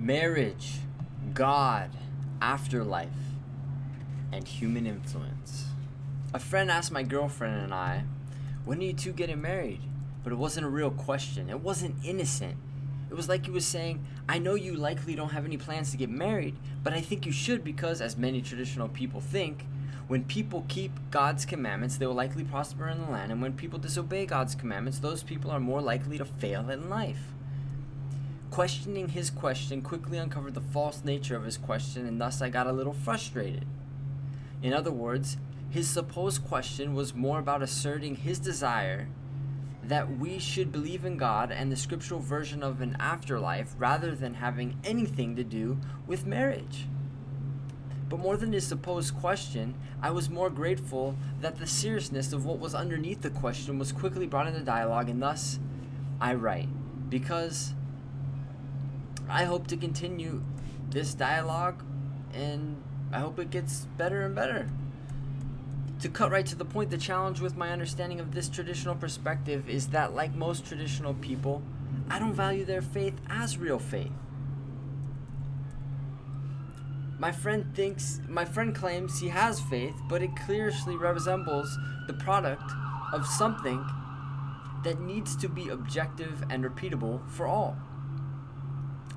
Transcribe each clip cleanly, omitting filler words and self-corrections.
Marriage, God, afterlife, and human influence. A friend asked my girlfriend and I, when are you two getting married? But it wasn't a real question. It wasn't innocent. It was like he was saying, I know you likely don't have any plans to get married, but I think you should because, as many traditional people think, when people keep God's commandments, they will likely prosper in the land, and when people disobey God's commandments, those people are more likely to fail in life. Questioning his question quickly uncovered the false nature of his question, and thus I got a little frustrated. In other words, his supposed question was more about asserting his desire that we should believe in God and the scriptural version of an afterlife rather than having anything to do with marriage. But more than his supposed question, I was more grateful that the seriousness of what was underneath the question was quickly brought into dialogue, and thus I write, because I hope to continue this dialogue, and I hope it gets better and better. To cut right to the point, the challenge with my understanding of this traditional perspective is that, like most traditional people, I don't value their faith as real faith. My friend claims he has faith, but it clearly resembles the product of something that needs to be objective and repeatable for all.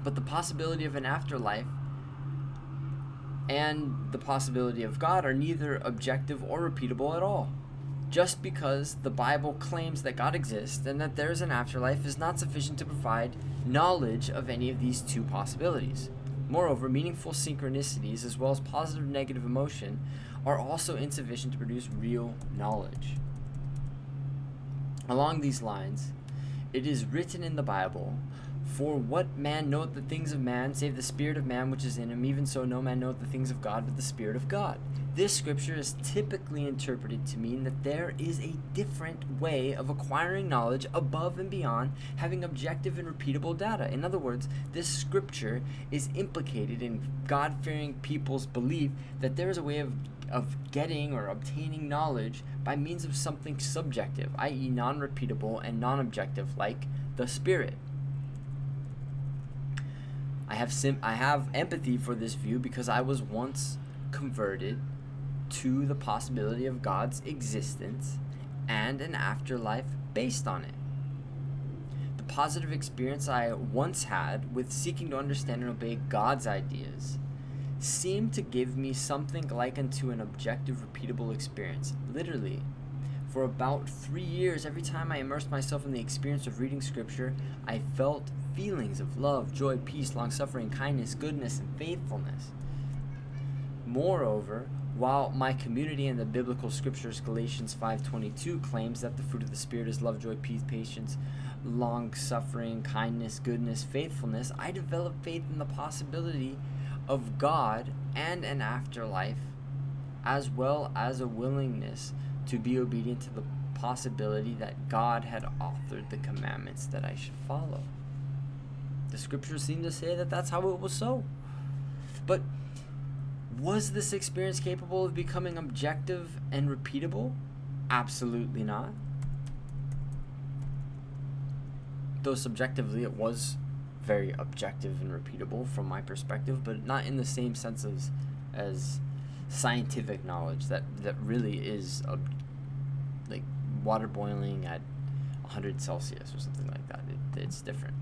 But the possibility of an afterlife and the possibility of God are neither objective or repeatable at all. Just because the Bible claims that God exists and that there is an afterlife is not sufficient to provide knowledge of any of these two possibilities. Moreover, meaningful synchronicities as well as positive and negative emotion are also insufficient to produce real knowledge. Along these lines, it is written in the Bible, for what man knoweth the things of man, save the spirit of man which is in him? Even so no man knoweth the things of God, but the Spirit of God. This scripture is typically interpreted to mean that there is a different way of acquiring knowledge above and beyond having objective and repeatable data. In other words, this scripture is implicated in God-fearing people's belief that there is a way of getting or obtaining knowledge by means of something subjective, i.e. non-repeatable and non-objective, like the Spirit. I have empathy for this view because I was once converted to the possibility of God's existence and an afterlife based on it. The positive experience I once had with seeking to understand and obey God's ideas seemed to give me something like unto an objective, repeatable experience. Literally, for about 3 years, every time I immersed myself in the experience of reading scripture, I felt feelings of love, joy, peace, long-suffering, kindness, goodness, and faithfulness. Moreover, while my community in the biblical scriptures, Galatians 5:22, claims that the fruit of the Spirit is love, joy, peace, patience, long-suffering, kindness, goodness, faithfulness, I developed faith in the possibility of God and an afterlife, as well as a willingness to be obedient to the possibility that God had authored the commandments that I should follow. The scriptures seem to say that that's how it was so. But was this experience capable of becoming objective and repeatable? Absolutely not. Though subjectively it was very objective and repeatable from my perspective, but not in the same sense as scientific knowledge that really is like water boiling at 100 Celsius or something like that. It's different.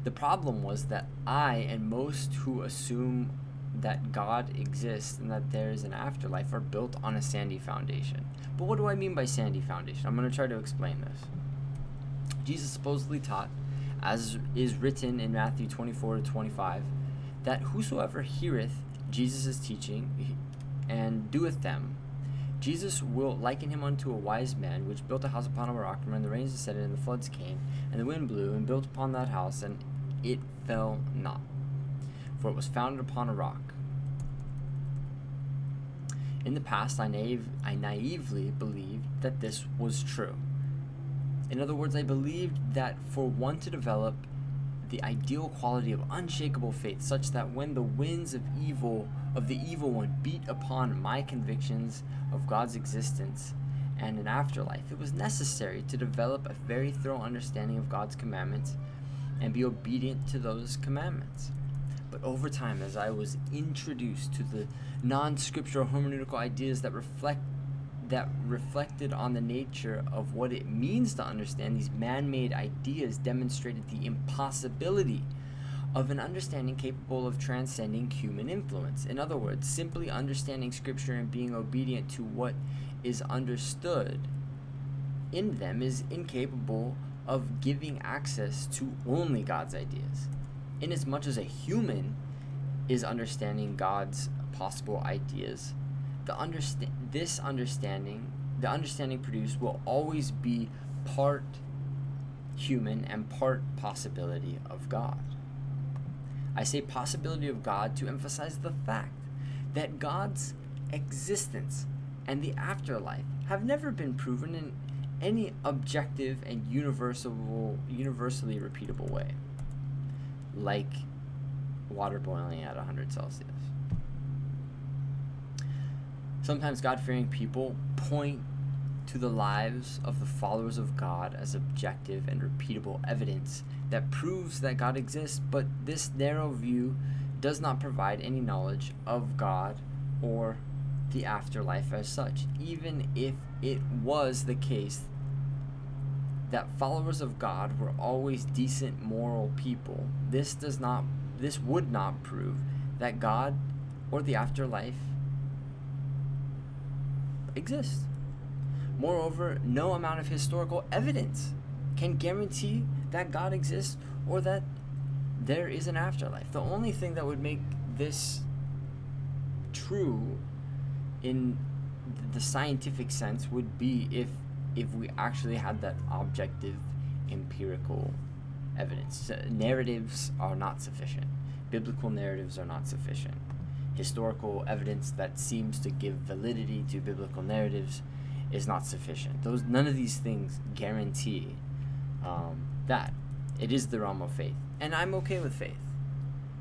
The problem was that I and most who assume that God exists and that there is an afterlife are built on a sandy foundation. But what do I mean by sandy foundation? I'm going to try to explain this. Jesus supposedly taught, as is written in Matthew 24-25, that whosoever heareth Jesus' teaching and doeth them, Jesus will liken him unto a wise man, which built a house upon a rock, and when the rains descended and the floods came, and the wind blew, and built upon that house, and it fell not, for it was founded upon a rock. In the past, I naively believed that this was true. In other words, I believed that for one to develop the ideal quality of unshakable faith, such that when the winds of the evil one beat upon my convictions of God's existence and an afterlife, it was necessary to develop a very thorough understanding of God's commandments and be obedient to those commandments. But over time, as I was introduced to the non-scriptural hermeneutical ideas that reflected on the nature of what it means to understand these man-made ideas, demonstrated the impossibility of an understanding capable of transcending human influence. In other words, simply understanding scripture and being obedient to what is understood in them is incapable of giving access to only God's ideas. Inasmuch as a human is understanding God's possible ideas, the understanding produced will always be part human and part possibility of God. I say possibility of God to emphasize the fact that God's existence and the afterlife have never been proven in any objective and universally repeatable way, like water boiling at 100 Celsius. Sometimes God-fearing people point to the lives of the followers of God as objective and repeatable evidence that proves that God exists, but this narrow view does not provide any knowledge of God or the afterlife as such. Even if it was the case that followers of God were always decent, moral people, this would not prove that God or the afterlife exists. Moreover, no amount of historical evidence can guarantee that God exists or that there is an afterlife. The only thing that would make this true in the scientific sense would be if we actually had that objective empirical evidence. Narratives are not sufficient. Biblical narratives are not sufficient. Historical evidence that seems to give validity to biblical narratives is not sufficient. None of these things guarantee that. It is the realm of faith. And I'm okay with faith.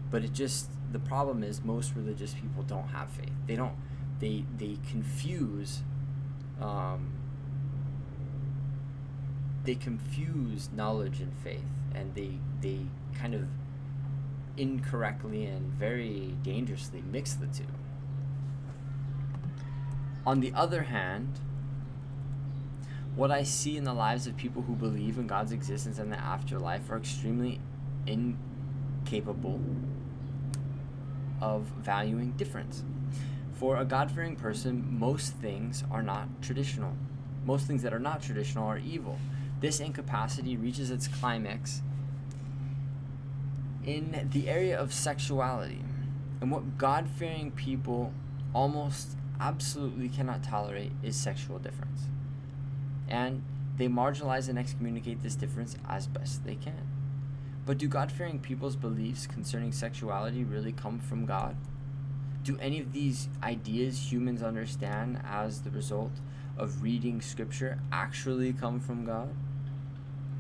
But the problem is most religious people don't have faith. They confuse knowledge and faith, and they kind of incorrectly and very dangerously mix the two. On the other hand, what I see in the lives of people who believe in God's existence and the afterlife are extremely incapable of valuing difference. For a God-fearing person, most things are not traditional. Most things that are not traditional are evil. This incapacity reaches its climax in the area of sexuality. And what God-fearing people almost absolutely cannot tolerate is sexual difference. And they marginalize and excommunicate this difference as best they can. But do God-fearing people's beliefs concerning sexuality really come from God? Do any of these ideas humans understand as the result of reading scripture actually come from God?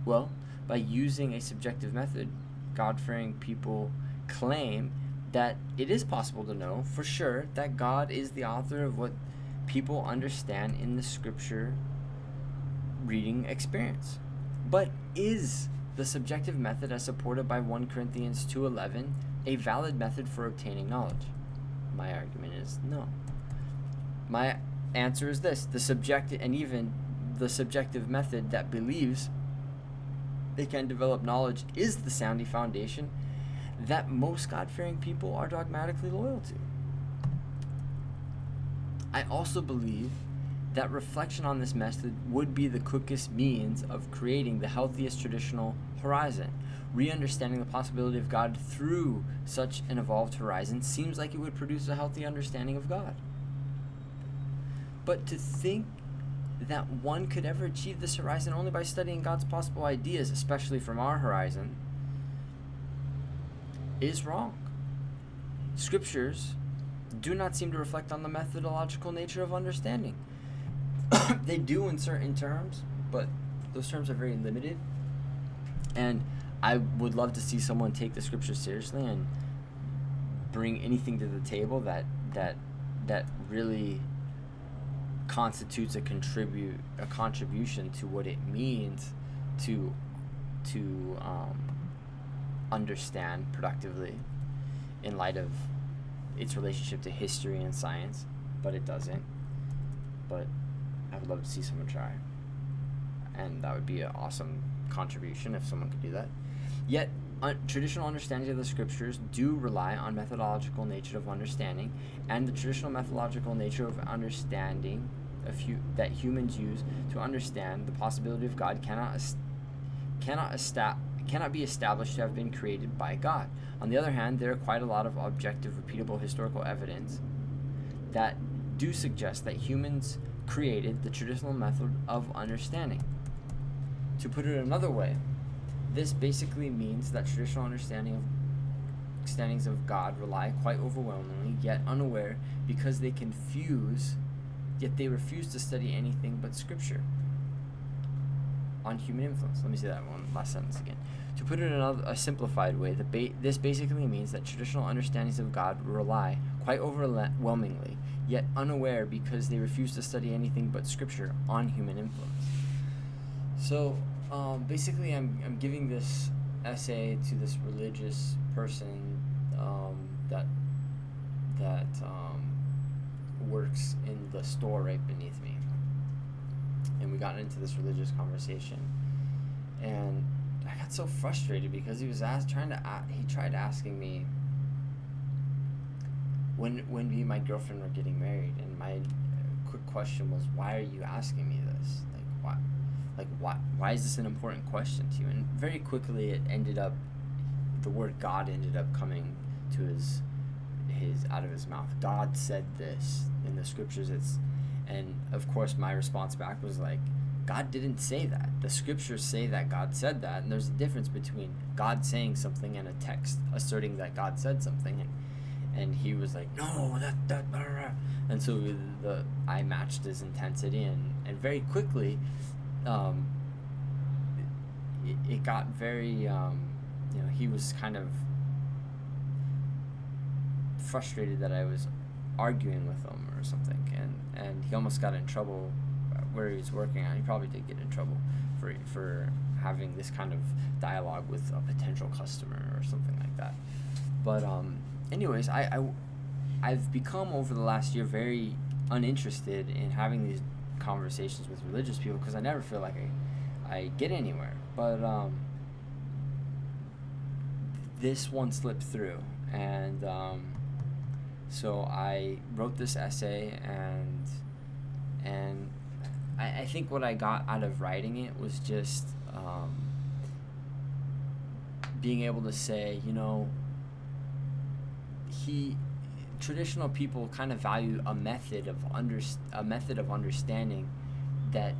Well, by using a subjective method, God-fearing people claim that it is possible to know for sure that God is the author of what people understand in the scripture reading experience. But is the subjective method as supported by 1 Corinthians 2:11 a valid method for obtaining knowledge? My argument is no. My answer is this: the subjective method that believes they can develop knowledge is the sounding foundation that most God-fearing people are dogmatically loyal to. I also believe that reflection on this method would be the quickest means of creating the healthiest traditional horizon. Re-understanding the possibility of God through such an evolved horizon seems like it would produce a healthy understanding of God. But to think that one could ever achieve this horizon only by studying God's possible ideas, especially from our horizon, is wrong. Scriptures do not seem to reflect on the methodological nature of understanding. They do in certain terms, but those terms are very limited. And I would love to see someone take the scriptures seriously and bring anything to the table that really constitutes a contribution to what it means to understand productively in light of its relationship to history and science, but it doesn't. But I would love to see someone try, and that would be an awesome contribution if someone could do that. Yet traditional understandings of the scriptures do rely on methodological nature of understanding, and the traditional methodological nature of understanding that humans use to understand the possibility of God cannot be established to have been created by God. On the other hand, there are quite a lot of objective, repeatable historical evidence that do suggest that humans created the traditional method of understanding. To put it another way, this basically means that traditional understandings of God rely quite overwhelmingly, yet unaware, because they refuse to study anything but Scripture on human influence. Let me say that one last sentence again. To put it in a simplified way, this basically means that traditional understandings of God rely quite overwhelmingly, yet unaware, because they refuse to study anything but Scripture on human influence. So basically, I'm giving this essay to this religious person that works in the store right beneath me, and we got into this religious conversation, and I got so frustrated because he tried asking me when me and my girlfriend were getting married, and my quick question was, why are you asking me this? Why is this an important question to you? And very quickly the word God ended up coming to his out of his mouth. God said this in the scriptures. And of course my response back was like, God didn't say that. The scriptures say that God said that, and there's a difference between God saying something and a text asserting that God said something. And he was like, no, that blah, blah. And so I matched his intensity, and very quickly it got very he was kind of frustrated that I was arguing with him or something, and he almost got in trouble where he was working at. He probably did get in trouble for having this kind of dialogue with a potential customer or something like that. But anyways, I've become over the last year very uninterested in having these conversations with religious people because I never feel like I get anywhere. But this one slipped through, and so I wrote this essay, and I think what I got out of writing it was just being able to say, traditional people kind of value a method of understanding that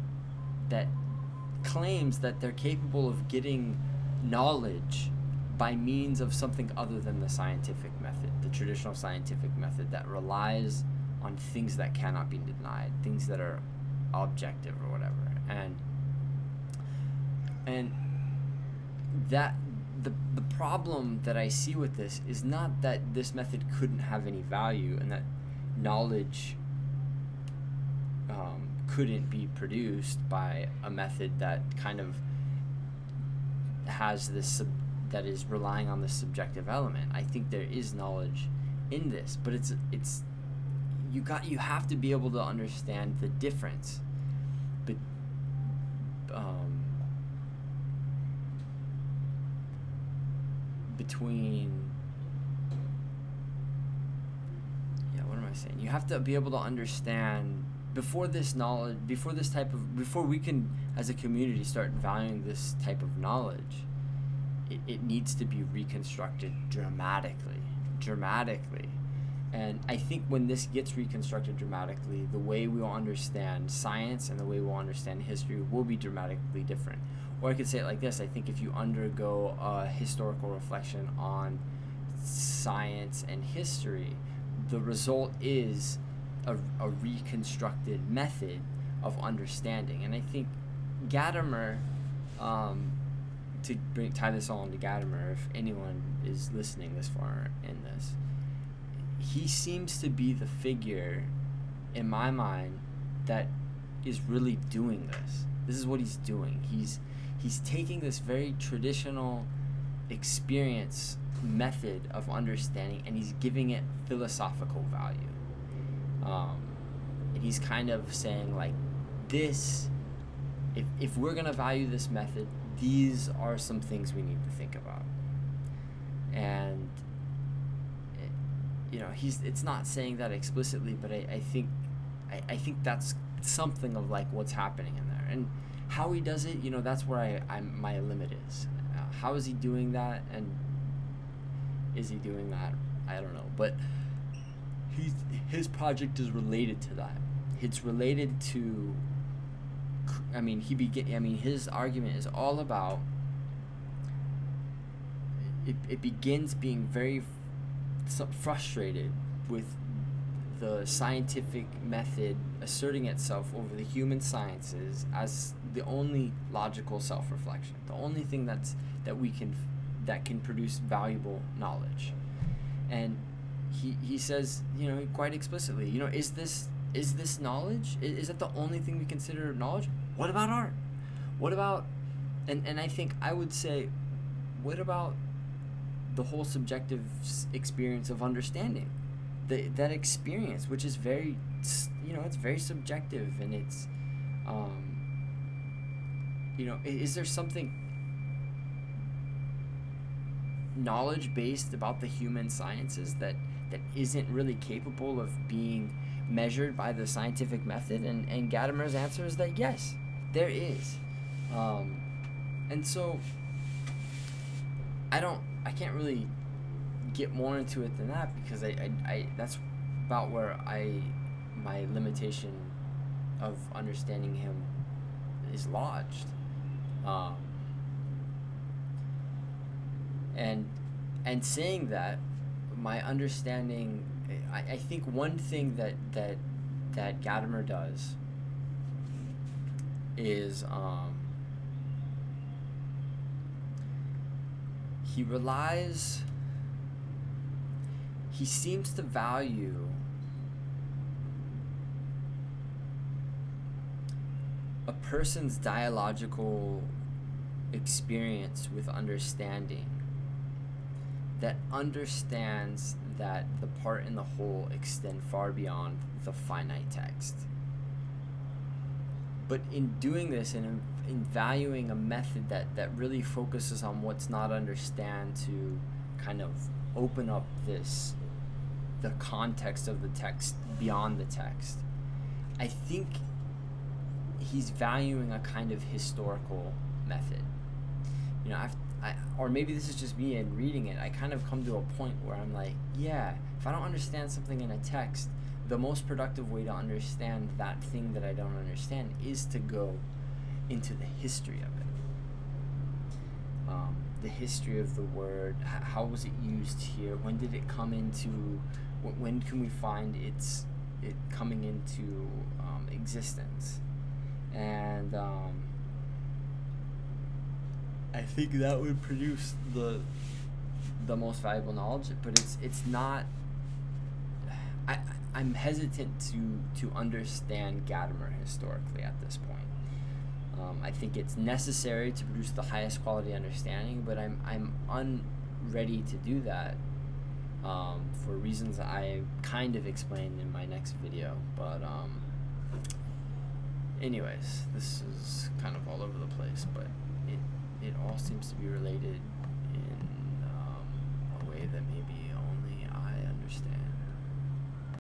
claims that they're capable of getting knowledge by means of something other than the scientific method, the traditional scientific method that relies on things that cannot be denied, things that are objective or whatever. And that the problem that I see with this is not that this method couldn't have any value and that knowledge couldn't be produced by a method that kind of has this that is relying on the subjective element. I think there is knowledge in this, but you have to be able to understand the difference between what am I saying? You have to be able to understand before we can as a community start valuing this type of knowledge. It needs to be reconstructed dramatically. And I think when this gets reconstructed dramatically, the way we will understand science and the way we'll understand history will be dramatically different. Or I could say it like this: I think if you undergo a historical reflection on science and history, the result is a reconstructed method of understanding. And I think Gadamer, to tie this all into Gadamer, if anyone is listening this far in this, he seems to be the figure, in my mind, that is really doing this. This is what he's doing. He's taking this very traditional experience method of understanding, and he's giving it philosophical value. And he's kind of saying, like, this, if we're going to value this method, these are some things we need to think about. And it's not saying that explicitly, but I think that's something of like what's happening in there. And how he does it, that's where my limit is. How is he doing that, and is he doing that? I don't know, but his project is related to that. It's related to, his argument is all about, it begins being very frustrated with the scientific method asserting itself over the human sciences as the only logical self-reflection, the only thing that can produce valuable knowledge. And he says, quite explicitly, is this knowledge? Is that the only thing we consider knowledge? What about art? What about, and I think I would say, what about the whole subjective experience of understanding? That experience, which is very, it's very subjective, and it's, is there something knowledge-based about the human sciences that isn't really capable of being measured by the scientific method? And Gadamer's answer is that yes, there is. And so I can't really get more into it than that, because I that's about where my limitation of understanding him is lodged. And saying that, my understanding, I think one thing that Gadamer does is he seems to value a person's dialogical experience with understanding that understands that the part and the whole extend far beyond the finite text. But in doing this, and in valuing a method that really focuses on what's not understand to kind of open up the context of the text beyond the text, I think he's valuing a kind of historical method. Or maybe this is just me and reading it, I kind of come to a point where I'm like, yeah, if I don't understand something in a text, the most productive way to understand that thing that I don't understand is to go into the history of it. The history of the word, how was it used here, when did it come into, when can we find it coming into existence? And I think that would produce the most valuable knowledge, but it's not. I'm hesitant to understand Gadamer historically at this point. I think it's necessary to produce the highest quality understanding, but I'm unready to do that for reasons I kind of explained in my next video. But anyways, this is kind of all over the place, but it all seems to be related